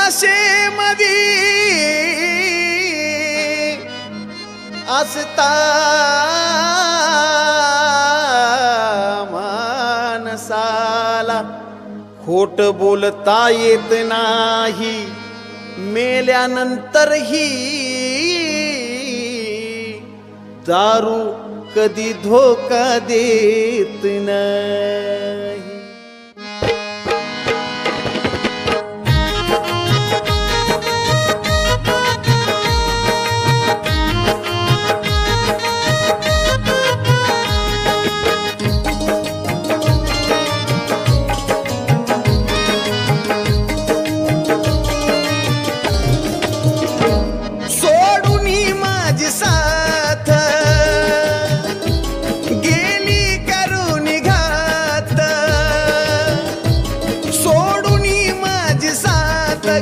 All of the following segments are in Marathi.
आशेमधी असता माणसाला खोट बोलता येत नाही, मेल्यानंतरही दारू कधी धोका देत नाही.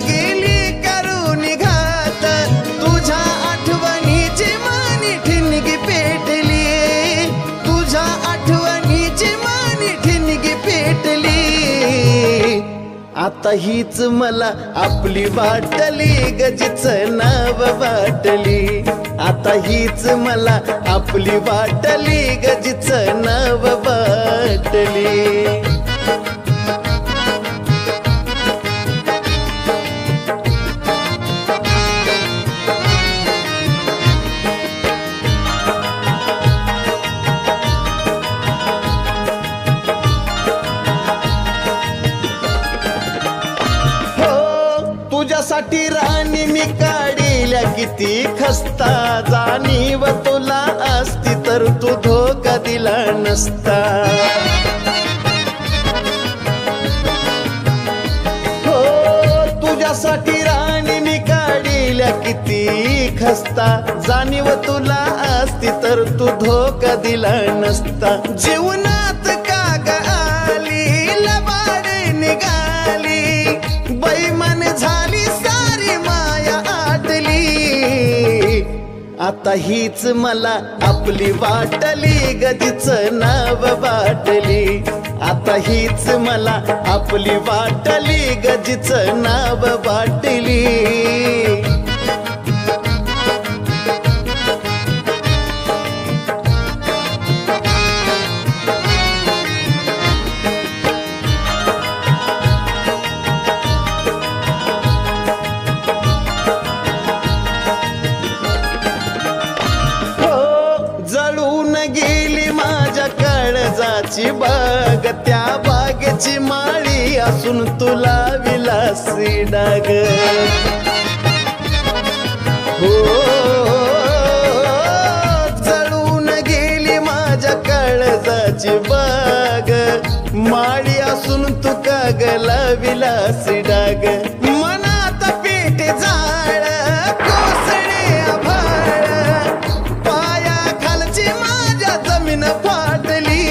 गेली करून घात, तुझ्या आठवणीची मानी ठिणगी पेटली, तुझ्या आठवणीची मानी ठिणगी पेटली. आता हीच मला आपली वाटली, गजीच नाव वाटली. आता हीच मला आपली वाटली, गजीच नाव वाटली. तुझ्यासाठी राणी मी काढील्या किती खस्ता, जाणीव तुला असती तर तू धोका दिला नसता. हो तुझ्यासाठी राणी मी काढील्या किती खस्ता, जाणीव तुला असती तर तू धोका दिला नसता. जीवनात काग आली लबाड निघाली, बैमान झाली सारी माया आटली. आता हीच मला आपली वाटली, गजीच नाव वाटली. आता हीच मला आपली वाटली, गजीच नाव वाटली. गेली माझ्या काळजाची बाग, त्या बागेची माळी असून तुला विलासी डाग. हो जळून गेली माझ्या काळजाची बाग, माळी असून तू कागला विलासी डाग. मनात पेट जाळ कोसळे आभाळ, पाया खालची माझ्या जमीन फाटली.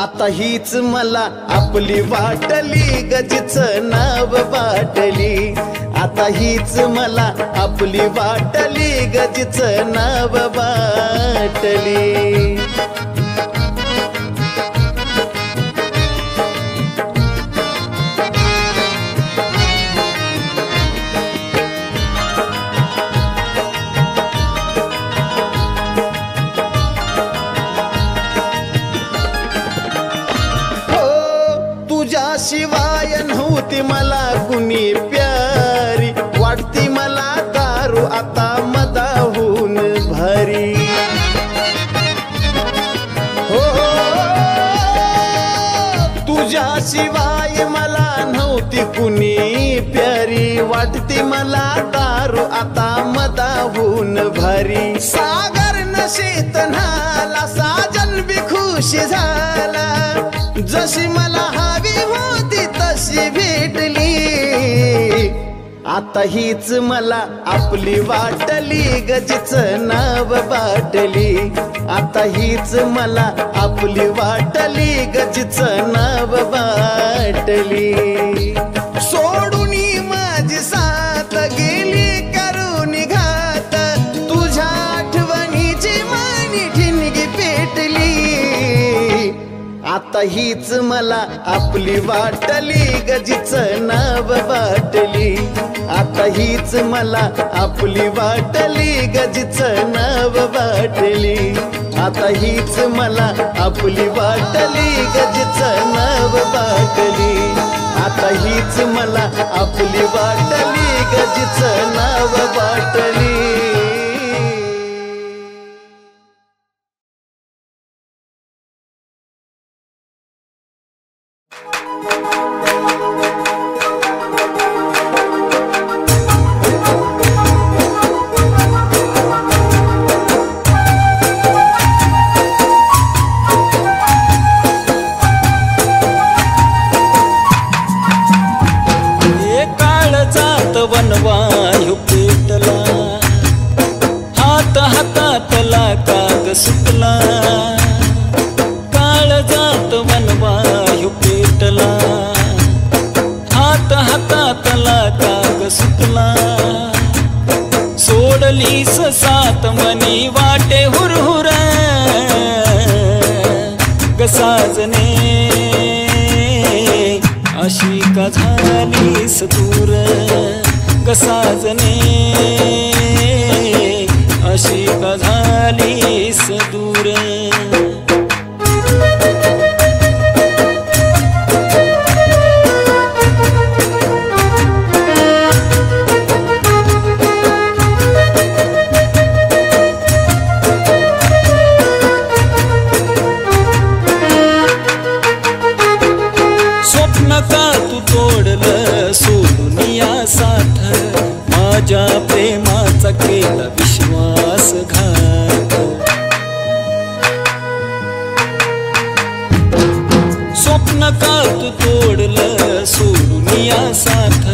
आता हीच मला आपली वाटली, गजीच नाव वाटली. आता हीच मला आपली वाटली, गजीच नाव वाटली. शिवाय नव्हती मला कुणी प्यारी, वाटती मला दारू आता मदाहून भारी. हो तुझ्या शिवाय मला नव्हती कुणी प्यारी, वाटती मला दारू आता मदाहून भारी. सागर नशेत न्हाला, साजन बी खुश झाला, जशी मला हवी होती तशी भेटली. आता हीच मला आपली वाटली, गजीच नाव वाटली. आता हीच मला आपली वाटली, गजीच नाव वाटली. सोडून माझी साथ गेली करून घात, तुझ्या आठवणीची मानी ठिणगी पेटली. आता हीच मला आपली वाटली, गजीच नाव वाटली. आता हीच मला आपली वाटली गजीच नाव वाटली आता हीच मला आपली वाटली गजीच नाव वाटली आता हीच मला आपली वाटली गजीच नाव वाटली वनवायू पेटला हात हातातला काग सुटला काळ जात वनवायू पेटला हात हातातला काग सुटला सोडलीस सात मनी वाटे हुरहुर ग साजने अशी का झालीस दूर ग साजने अशी का झालीस दूर स्वप्न का तू तोडलं सोडून या साथ माझ्या प्रेमाचा केला विश्वासघात स्वप्न का तू तोडलं सोडून या साथ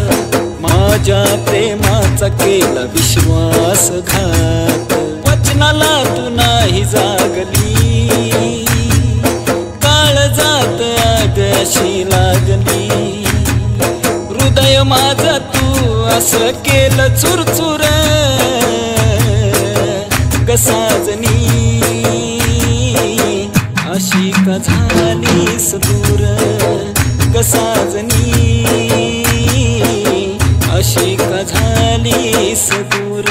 माझ्या प्रेमाचा केला विश्वासघात वचनाला तू नाही जागली काळजात आग अशी लागली हृदय माझं तू असं केलं चुरचुर ग साजनी अशी का झालीस दूर ग साजनी अशी का झालीस दूर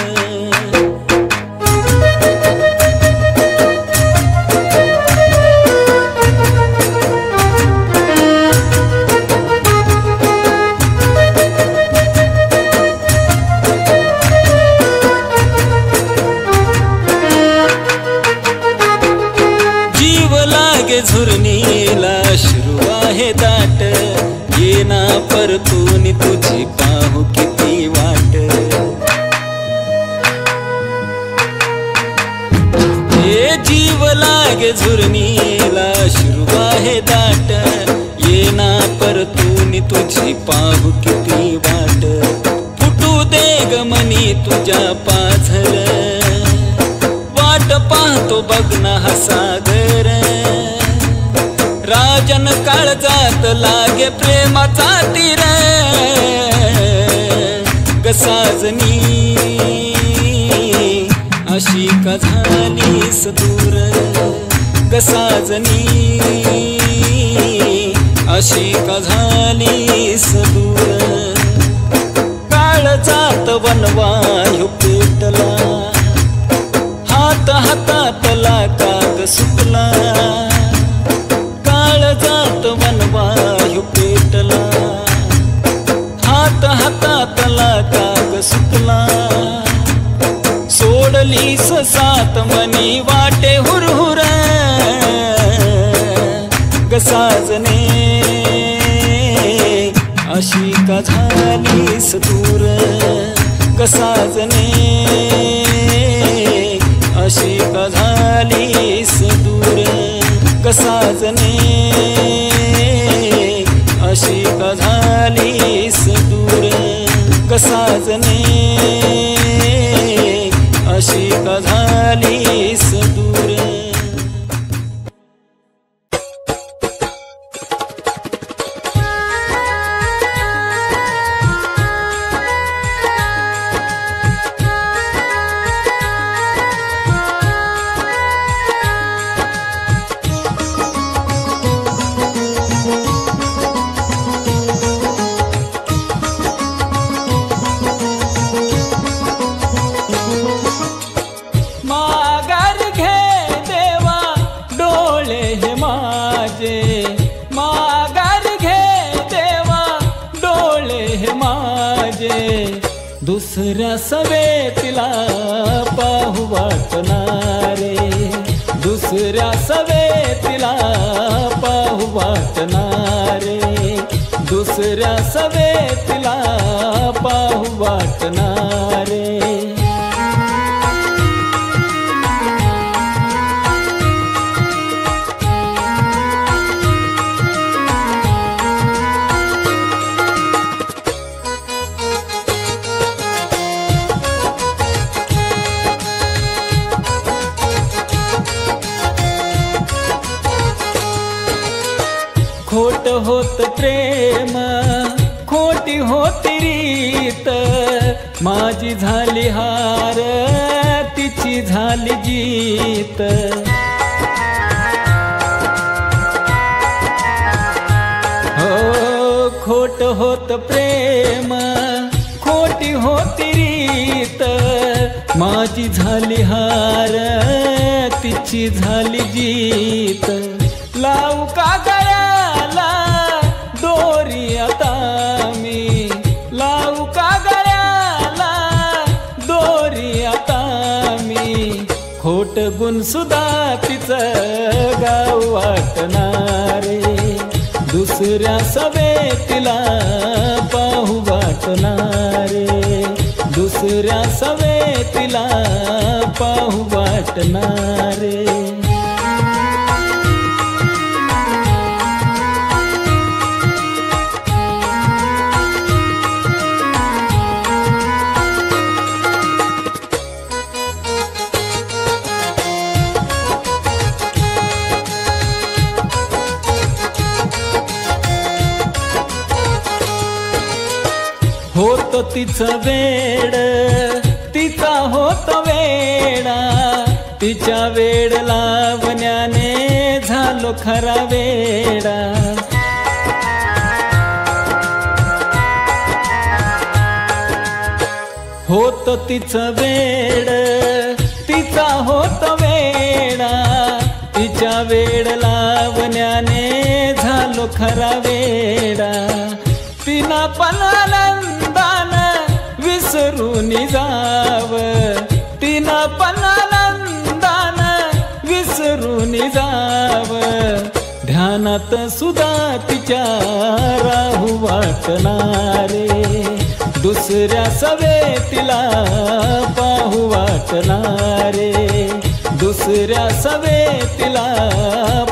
झुरणीला अश्रू आहे दाट येना परतून तुझी पाहू किती वाट हे जीव लागे झुरणीला अश्रू आहे दाट येना परतून तुझी पाहू किती वाट फुटू दे ग मनी तुझ्या पाझर वाट पाहतो बघ ना हा सागर राजन काळजात लागे प्रेमाचा तीर ग साजनी अशी का झालीस दूर ग साजनी अशी का झालीस दूर काळजात वनवायू पेटला हात हातातला काग सुटला काळजात वनवायू पेटला हात हातातला काग सुटला सोडलीस सात मनी वाटे हुरहुर ग साजने अशी का झालीस दूर ग साजने अशी का झालीस दूर ग साजने अशी का झालीस दूर ग साजने अशी का झालीस दूर दुसऱ्या सवेतीला पाहू वाटणारे, दुसऱ्या सवेतीला पाहू वाटणारे, दुसऱ्या सवेतीला पाहू वाटणारे. खोट होत प्रेम, खोटी होती रीत, माझी झाली हार, तिची झाली जीत. हो खोट होत प्रेम, खोटी होती रीत, माझी झाली हार, तिची झाली जीत. लावू का गळ्याला दोरी आता मी, लावू का गळ्याला दोरी आता मी, खोट गुण सुद्धा तिचं गाव वाटणारे, दुसऱ्या सवेतीला पाहू वाटणारे, दुसऱ्या सवेतीला पाहू वाटणारे. होत तिचं वेड, तिचा होत वेडा, तिच्या वेड लावण्याने झालो खरा वेडा. होत तिचं वेड, तिचा होत वेडा, तिच्या वेड लावण्याने झालो खरा वेडा. तिना पण आनंदान विसरून जाव, तिना पण आनंदान विसरून जाव, ध्यानात सुद्धा तिच्या राहू वाटणारे, दुसऱ्या सवेतीला पाहू वाटणारे, दुसऱ्या सवेतीला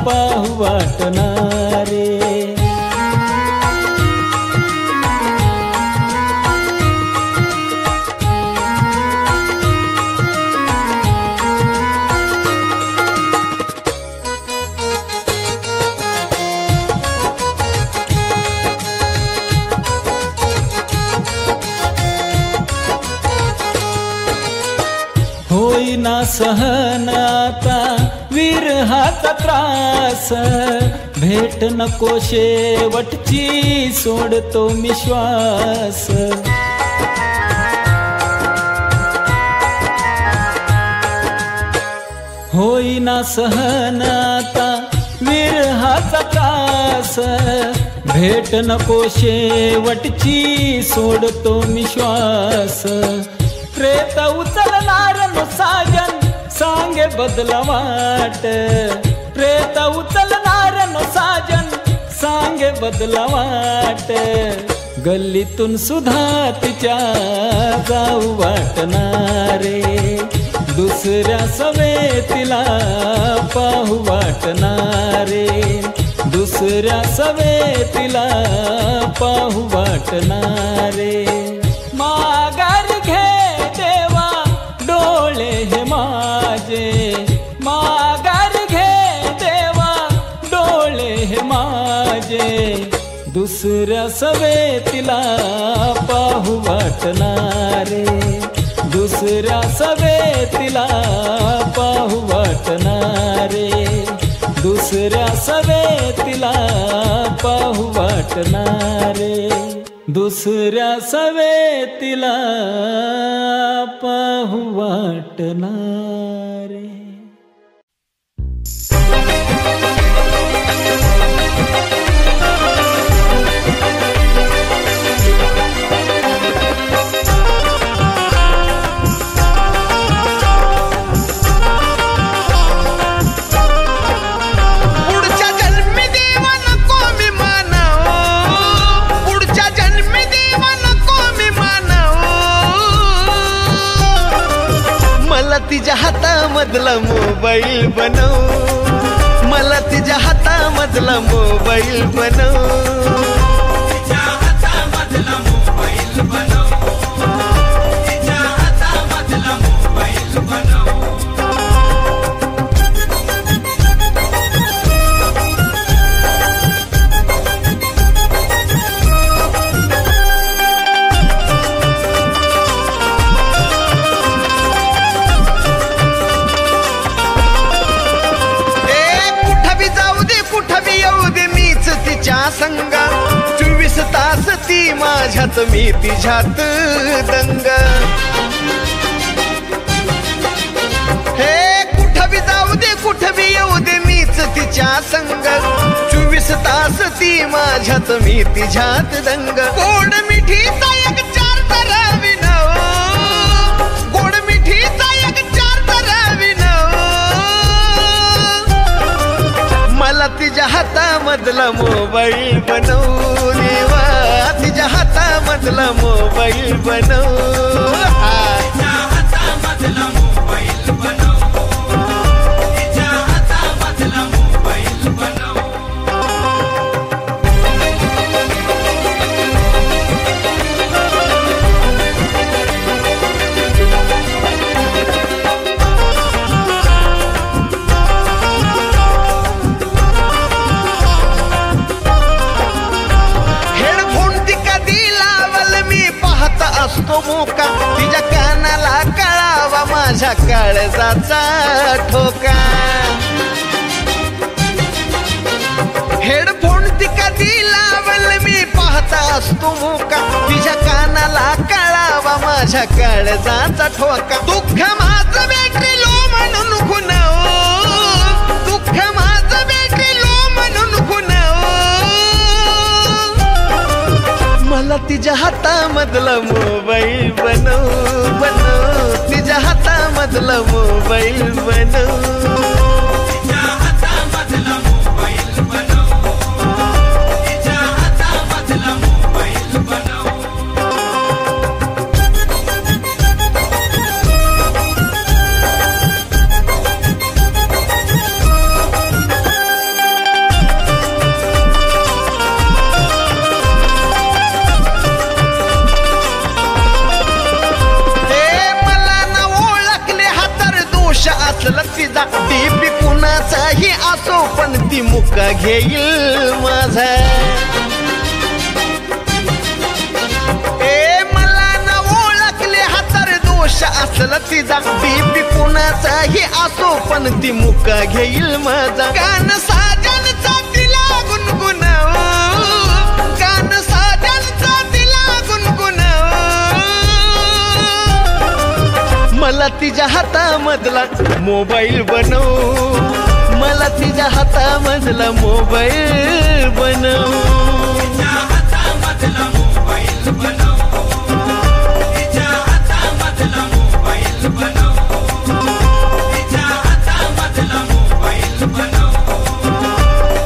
पाहू वाटणारे. होईना सहन आता विरहाचा त्रास, भेट नको शेवटची सोडतो मी श्वास. होईना सहन आता विरहाचा त्रास, भेट नको शेवटची सोडतो मी श्वास. प्रेत उचलणार नो साजन सांगे बदला वाट, प्रेत उचलणार नो साजन सांगे बदला वाट. गल्लीतून सुद्धा तिच्या जाऊ वाटणारे, दुसऱ्या सवेतीला पाहू वाटणारे, दुसऱ्या सवेतीला पाहू वाटणारे. माघार घे देवा डोळे हे माझे, माघार घे देवा डोळे हे माझे, दुसऱ्या सवेतीला पाहू वाटणारे, दुसऱ्या सवेतीला पाहू वाटणारे, दुसऱ्या सवेतीला पाहू वाटणारे, दुसऱ्या सवेतीला पाहू वाटणारे. तुझ्या हातामधला मोबाईल बनव, मला तुझ्या हातामधला मोबाईल बनव, तिच्या हातामधला मोबाईल बनव, तिच्या हातामधला मोबाईल बनव. संग 24 तास ती माझ्यात मी तिच्यात दंग. हे कुठं बी जाऊ दे कुठं बी येऊ दे मीच तिच्या संग 24 तास ती माझ्यात मी तिच्यात दंग. गोड मिठीचा एक चार तरा विनव, गोड मिठीचा एक चार तरा विनव, मला तिच्या हातामधला मोबाईल बनव देवा, तिच्या हातामधला मोबाईल बनव. तिच्या हातामधला मोबाईल बनव, तिच्या हातामधला मोबाईल बनव. असतो मोका तिच्या कानाला कळावा माझ्या काळजाचा ठोका. हेडफोन ती कधी लावल मी पाहता असतो मोका तिच्या कानाला कळावा माझ्या काळजाचा ठोका. दुःख माझं बॅटरी लो म्हणून खुनाव, दुःख माझं बॅटरी लो म्हणून खुनाव, मला तिच्या हातामधला मोबाईल बनव, बनव तिच्या हातामधला मोबाईल बनव, तिच्या हातामधला मोबाईल बनव, तिच्या हातामधला मोबाईल बनव. असलं तिचा डीपी कुणाचाही असो पण ती मुका घेईल माझा. ए मला ना ओळखले हा तर दोष असलं तिचा डीपी कुणाचाही असो पण ती मुका घेईल माझा. गान साजनचा तिला गुणगुणाव, गान साजनचा तिला गुणगुणाव, मला तिच्या हातामधला मोबाईल बनव, मला तिच्या हातामधला मोबाईल बनव, तिच्या हातामधला मोबाईल बनव, तिच्या हातामधला मोबाईल बनव, तिच्या हातामधला मोबाईल बनव,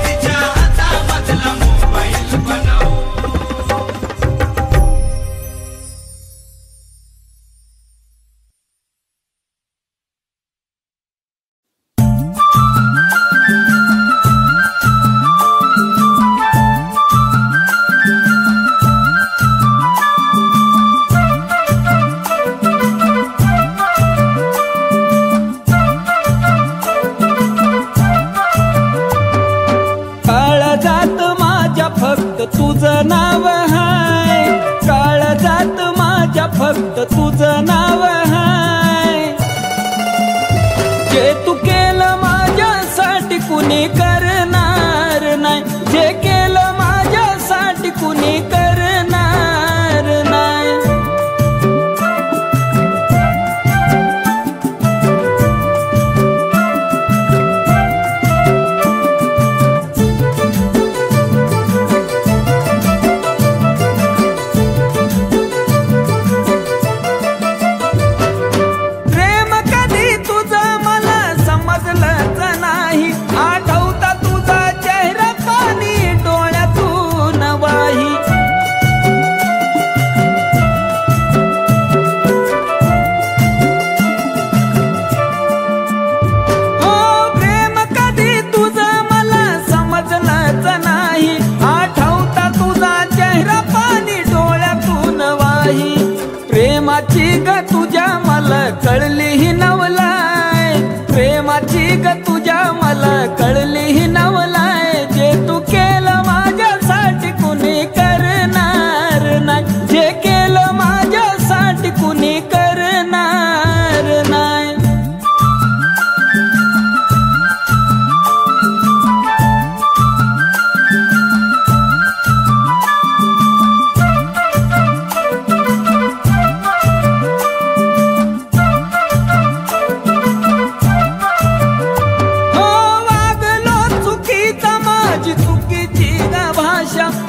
तिच्या हातामधला मोबाईल बनव. तुझं नाव हाय, काळजात माझ्या फक्त तुझं नाव हाय. जे तू केलं माझ्यासाठी कुणी करणार नाही, जे केलं माझ्यासाठी कुणी करणार नाही. प्रेमाची ग तुझ्या मला कळली ही नवलाय, प्रेमाची ग तुझ्या मला कळली ही नवलाय. जे तू केलं माझ्यासाठी कुणी करणार नाही, जे केलं माझ्यासाठी कुणी करणार नाही.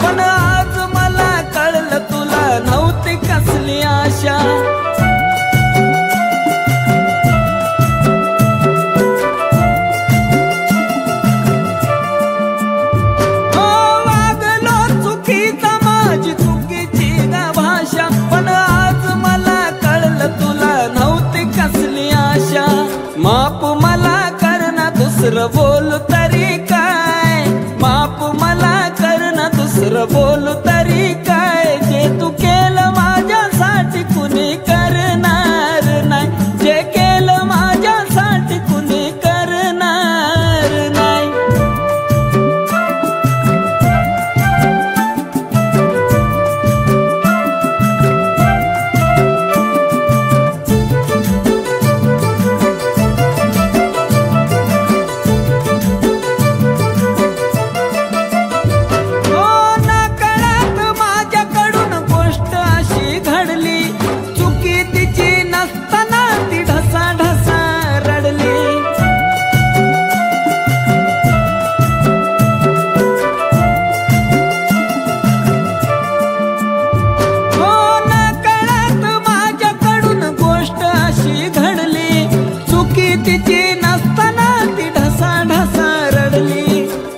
पण आज मला कळलं तुला नव्हती कसली आशा. हो वागलो चुकीचा माझी चुकीची ग भाषा, पण आज मला कळलं तुला नव्हती कसली आशा. माप मला करना दुसरं बोल तरी काय, माप मला करना दुसरं बोलू तरी काय. जे तू केलं माझ्यासाठी कुणी करणार नाही, जे केलं माझ्यासाठी कुणी करणार नाही.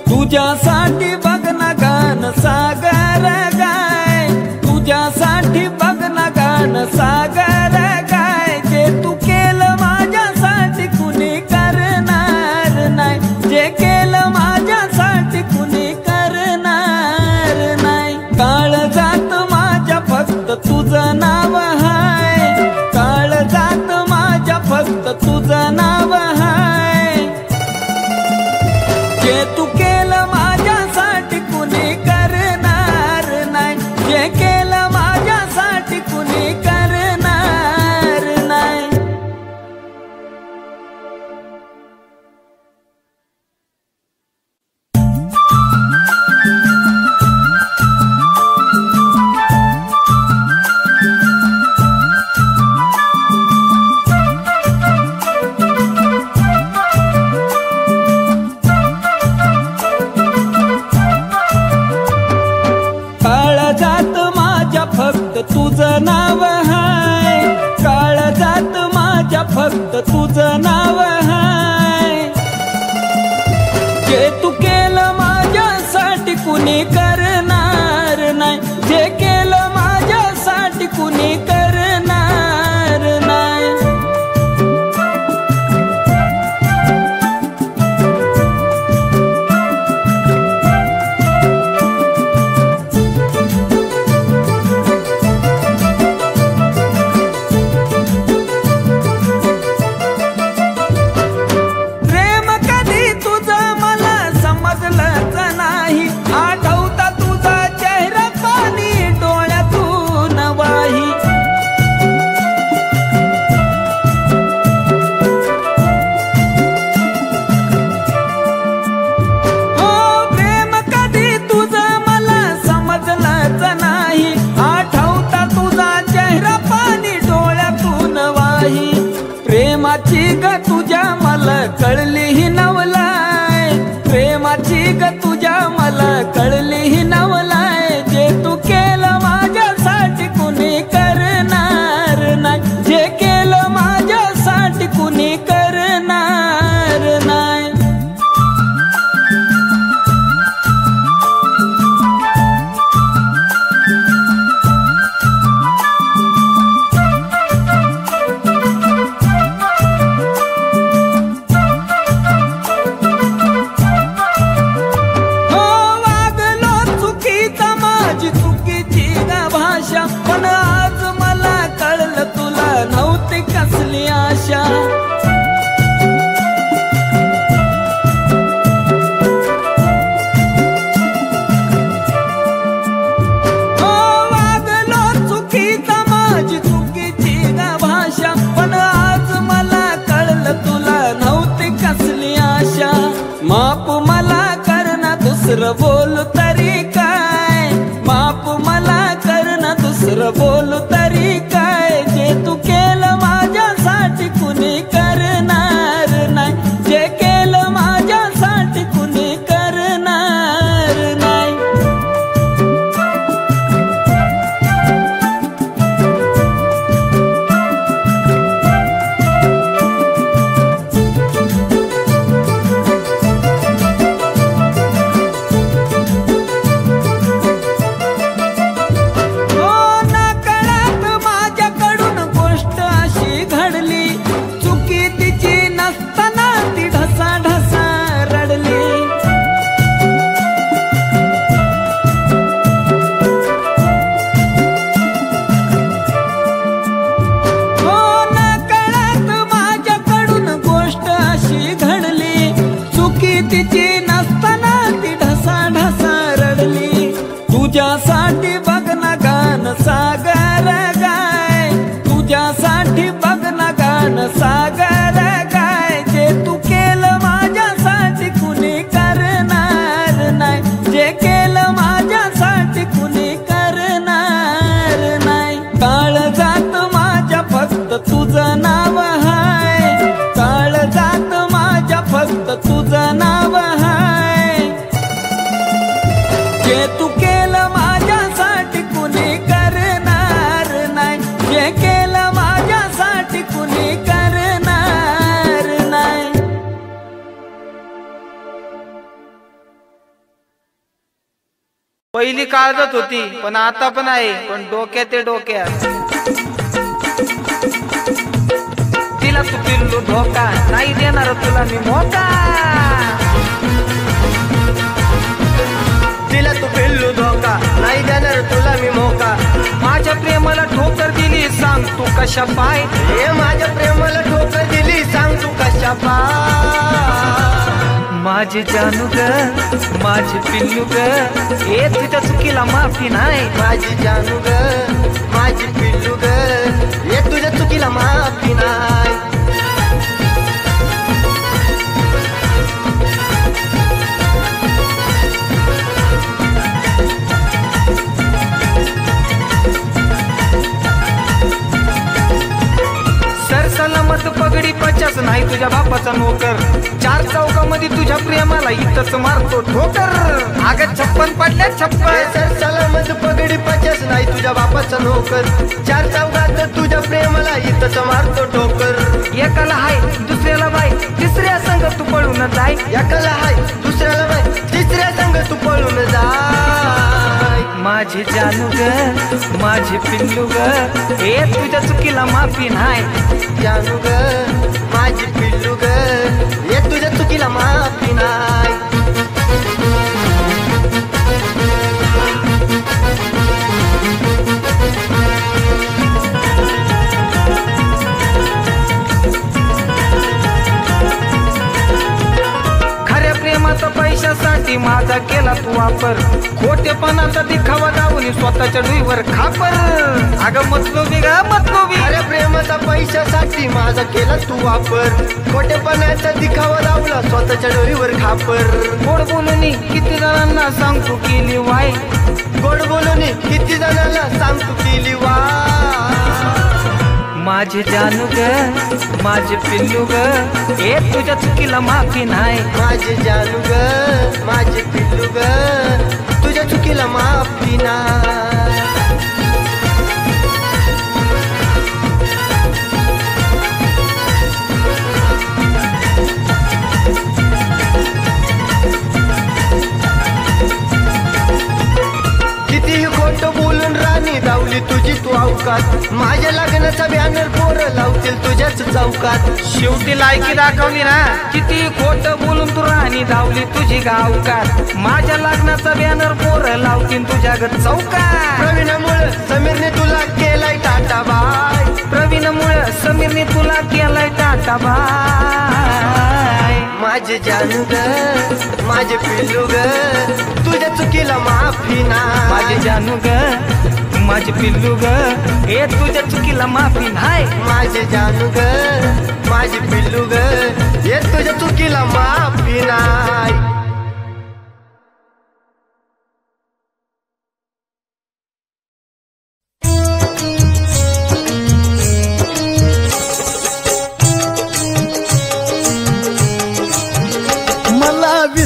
तुझ्यासाठी बघ ना गाणं सागर गाय, तुझ्यासाठी बघ ना गाणं सागर गाय. जे तू केलं माझ्यासाठी कुणी करणार नाही, जे केलं माझ्यासाठी कुणी करणार नाही. काळजात माझ्या फक्त तुझं नाव हाय, काळजात माझ्या फक्त तुझं नाव हाय. जे तू केलं माझ्यासाठी कुणी करणार नाही, जे केलं माझ्यासाठी कुणी करणार नाही. फक्त तुझं नाव हाय, काळजात माझ्या फक्त तुझं नाव हाय. जे तू केलं माझ्यासाठी कुणी करणार नाही, जे केलं माझ्यासाठी कुणी करणार नाही. प्रेमाची ग तुझ्या मला कळली ही नवलाय, प्रेमाची ग तुझ्या मला कळली ही नवलाय. जे तू केलं माझ्यासाठी कुणी करणार नाही, जे केलं माझ्यासाठी कुणी करणार नाही. खरं बोलू तरी काय, जे तू केलं माझ्यासाठी कुणी करणार नाही, जे केलं माझ्यासाठी कुणी करणार नाही. तुझ्यासाठी बघ ना गान सागर गाय, तुझ्यासाठी बघ ना गान सागर गाय, जे तू केलं माझ्यासाठी कुणी करणार नाही, जे केलं माझ्यासाठी कुणी करणार नाही. काळ जात माझ्या फक्त तुझं नाव हाय, काळ जात माझ्या फक्त तुझं नाव हाय, जे तू केलं माझ्यासाठी कुणी करणार नाही, जे केलं माझ्यासाठी कुणी करणार नाही. पहिली काळजात होती पण आता पण आहे, पण डोक्यात ते डोक्यात. तिला तू पिल्लू धोका, नाही देणार तुला मी मोका. तिला तू पिल्लू धोका, नाही देणार तुला मी मोका. माझ्या प्रेमाला ठोकर दिली, सांग तू कशा पाय. हे माझ्या प्रेमाला ठोकर दिली, सांग तू कशा पाय. माझे जानू ग, माझे पिल्लू ग, हे तुझ्या चुकीला माफी नाही. माझी जानू ग, माझी पिल्लू ग, हे तुझ्या चुकीला माफी नाही. सलामत पगडी 50 नाही तुझ्या बापाचा नोकर. 4 चौकामध्ये तुझ्या प्रेमाला इथंच मारतो ठोकर. अगं 56 पडल्या 56. सर सलामत पगडी 50 नाही तुझ्या बापाचा नोकर. 4 चौकात तुझ्या प्रेमाला इथंच मारतो ठोकर. एकाला हाय दुसऱ्याला बाय, तिसऱ्या संग तू पळून जाय. एकाला हाय दुसऱ्याला बाय, तिसऱ्या संग तू पळून जाय. माझे जानू ग, माझे पिल्लू ग, हे तुझ्या चुकीला माफी नाही. जानू ग, माझी पिल्लू ग, हे तुझ्या चुकीला माफी नाही. खऱ्या प्रेमाचा पैशासाठी माझा केला तू वापर. खोटेपणाचा दिखावा दावून स्वतःच्या डुईवर खापर. अगं मतलोबी ग मतलोबी. अरे प्रेमाचा पैशासाठी माझा केला तू वापर. खोटेपणाचा दिखावा लावला स्वतःच्या डोईवर खापर. गोड बोलून किती जणांना सांग तू केली वाय. गोड बोलून किती जणांना सांग तू केली वाय. माझे जानू ग, माझे पिल्लू ग, हे तुझ्या चुकीला माफी नाही. माझे जानू ग, माझे पिल्लू ग, तुझ्या चुकीला माफी नाही. कितीही खोटं बोलून राणी दावली तुझी तू अवकात. माझ्या लग्नाचा बॅनर पोरं लावतील तुझ्याच चौकात. शेवटी लायकी दाखवली ना. किती खोटं बोलून तू राणी धावली तुझी गावकात. माझ्या लग्नाचा बॅनर पोरं लावतील तुझ्या ग चौकात. प्रवीणामुळे समीरने तुला केलाय टाटा बाय. प्रवीणामुळे समीरने तुला केलाय टाटा बाय. माझे जानू ग, माझे पिल्लू ग, तुझ्या चुकीला माफी नाही. माझे जानू ग, माझे पिल्लू ग, हे तुझ्या चुकीला माफी नाही. माझे जानू ग, माझे पिल्लू ग, हे तुझ्या चुकीला माफी नाही.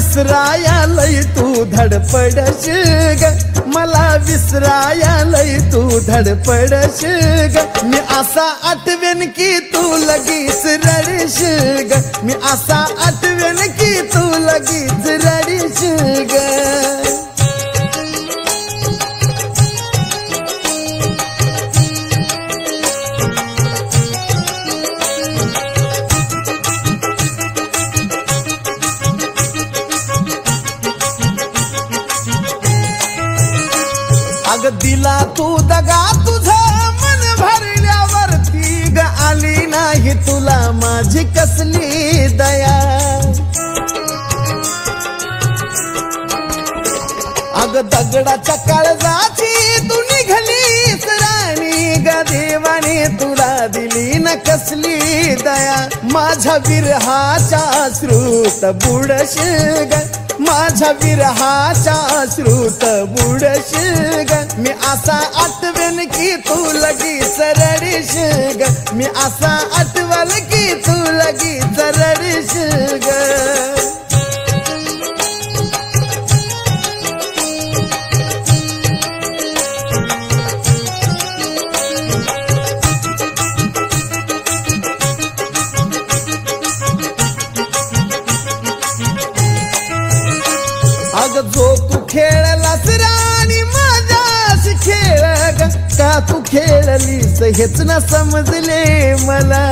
विसराया लय तू धडपडशील ग, मला विसराया लय तू धडपडशील ग. मी असा आठवेन की तू लगेच रडशील ग, मी असा आठवेन की तू लगेच रडशील ग. अग दिला तू दगा तुझा मन भरल्यावरती ग, आली नाही तुला माझी कसली दया. अग दगडाच्या काळजाची तू निघालीस राणी ग, देवाने तुला दिली न कसली दया. माझ्या विरहाच्या श्रुत बुडशील ग, माझ्या विरहाच्या श्रुत बुडशील ग. मी असा आठवेन की तू लगेच रडशील ग, मी असा आठवल की तू लगेच रडशील ग. अग जो तू खेळलास राणी माझ्याशी खेळ ग, का तू खेळलीस हेच न समजले मला.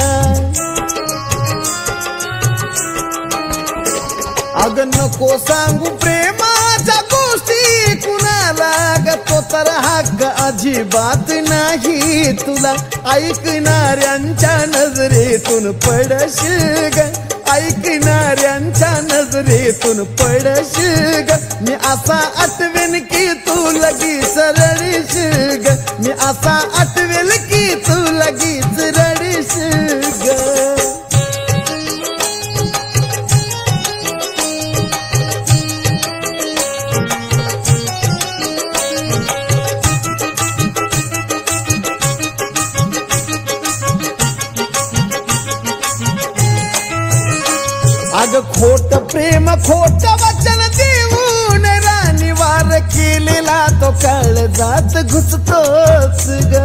अग नको सांगू प्रेमाच्या गोष्टी कुणाला ग, तो तर हक्क अजिबात नाही तुला. ऐकणाऱ्यांच्या नजरेतून पडशील ग, ऐकणाऱ्यांच्या नजरेतून पडशील ग. मी असा आठवेन की तू लगेच रडशील ग, मी असा आठवेल की तू लगेच रडशील ग. अग खोट प्रेम खोट वचन देऊन राणी वार केलेला तो काळजात घुसतोच ग.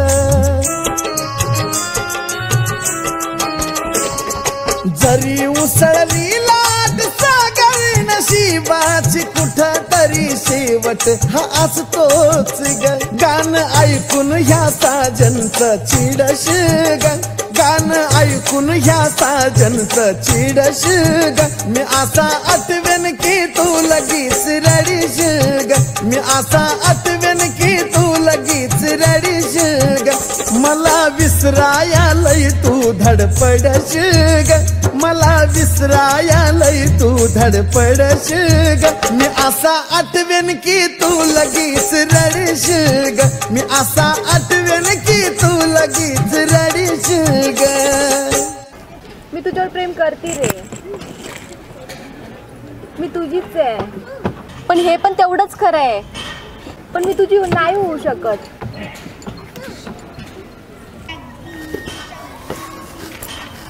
जरी उसळली लाट सागर नशिबाची कुठ तरी शेवट हा असतोच ग. गाणं ऐकून ह्या साजनचं चिडशील ग, गाणं ऐकून ह्या साजनचं चिडशील ग. मी असा आठवेन की तू लगेच रडशील ग, मी असा आठवेन की तू लगेच रडशील ग. मला विसराया लय तू धडपडशील ग, मला विसराया लय तू धडपडशील ग. मी असा आठवेन की तू लगेच रडशील ग, मी असा आठवेन की तू लगेच रडशील ग. मी तुझ्यावर प्रेम करते रे, मी तुझीच आहे. पण हे पण तेवढंच खरं आहे, पण मी तुझी नाही होऊ शकत.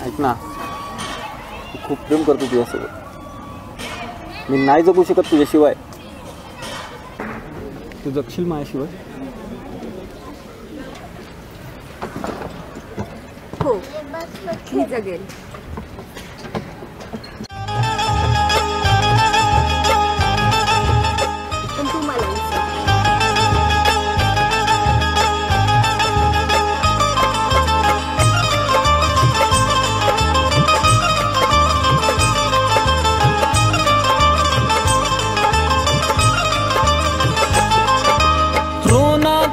ऐक ना, खूप प्रेम करतो तुझ्यासोबत, मी नाही जगू शकत तुझ्याशिवाय. तू जगशील माझ्याशिवाय? हो, मी जगेल. पण तू मला विसर.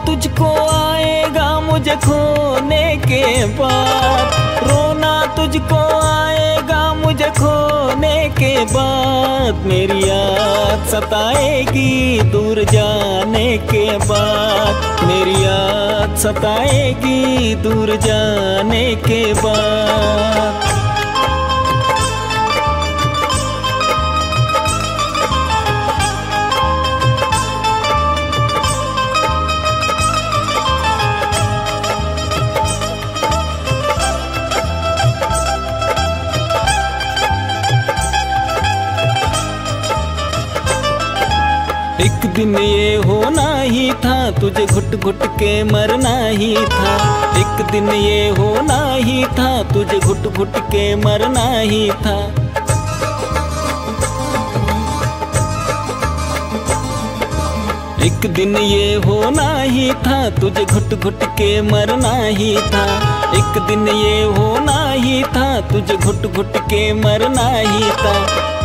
तुझको आएगा मुझे खोने के बाद, रोना तुझको आएगा मुझे खोने के बाद. मेरी याद सताएगी दूर जाने के बाद, मेरी याद सताएगी दूर जाने के बाद. एक दिन ये होना ही था, तुझे घुट घुट के मरना ही था। एक दिन ये होना ही था, तुझे घुट घुट के मरना ही था। एक दिन ये होना ही था, तुझे घुट घुट के मरना ही था। एक दिन ये होना ही था, तुझे घुट घुट के मरना ही था।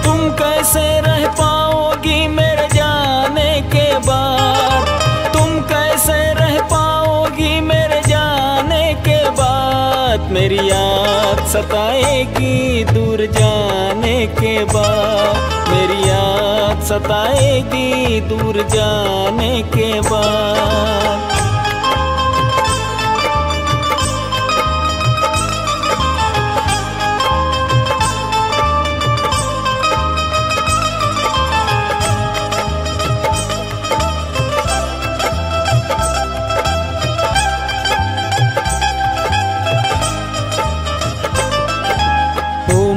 तुम कैसे रह पाओगी मेरे जाने के बाद, तुम कैसे रह पाओगी मेरे जाने के बाद। मेरी याद सताएगी दूर जाने के बाद, मेरी याद सताएगी दूर जाने के बाद।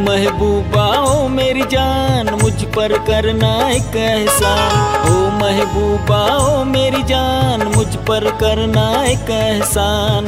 महबूबा ओ मेरी जान, मुझ पर करना एक एहसान। ओ महबूबा ओ मेरी जान, मुझ पर करना एक एहसान।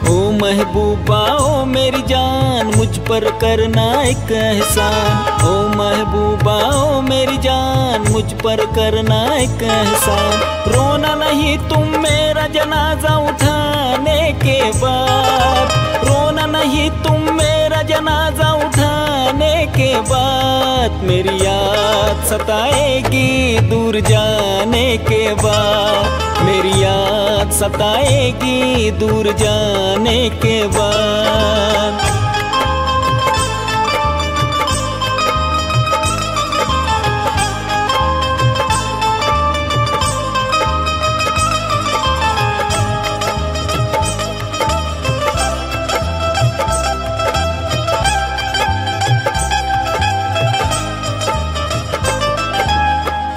ओ महबूबा ओ मेरी जान, मुझ पर करना एक एहसान। ओ महबूबा ओ मेरी जान, मुझ पर करना एक एहसान। रोना नहीं तुम मेरा जनाजा उठाने के बाद, रोना नहीं तुम मेरा जनाजा उठाने के बाद। मेरी याद सताएगी दूर जाने के बाद, मेरी याद सताएगी दूर जाने के बाद।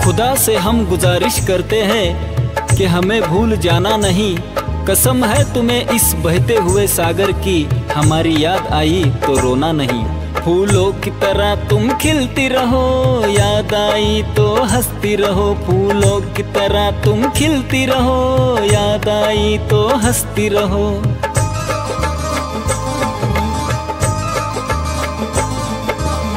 खुदा से हम गुजारिश करते हैं कि हमें भूल जाना नहीं। कसम है तुम्हें इस बहते हुए सागर की, हमारी याद आई तो रोना नहीं। फूलों की तरह तुम खिलती रहो, याद आई तो हंसती रहो। फूलों की तरह तुम खिलती रहो, याद आई तो हंसती रहो।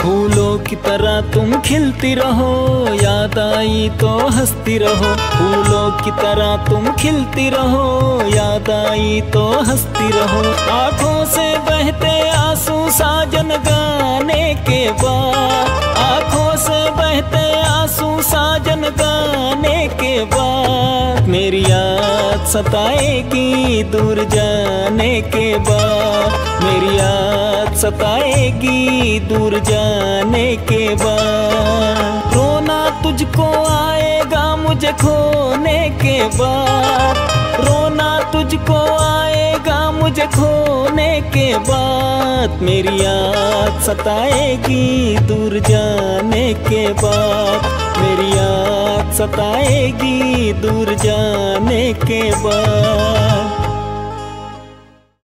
फूलों की तरह तुम खिलती रहो, याद आई तो हंसती रहो। फूलों की तरह तुम खिलती रहो, याद आई तो हंसती रहो। आँखों से बहते आंसू साजन गाने के बाद, आँखों से बहते आंसू साजन गाने के बाद। मेरी याद सताएगी दूर जाने के बाद, मेरी याद सताएगी दूर जाने के बाद। रोना तुझको आएगा मुझे खोने के बाद, रोना तुझको आएगा मुझे खोने के बाद। मेरी याद सताएगी दूर जाने के बाद, मेरी याद सताएगी दूर जाने के बाद।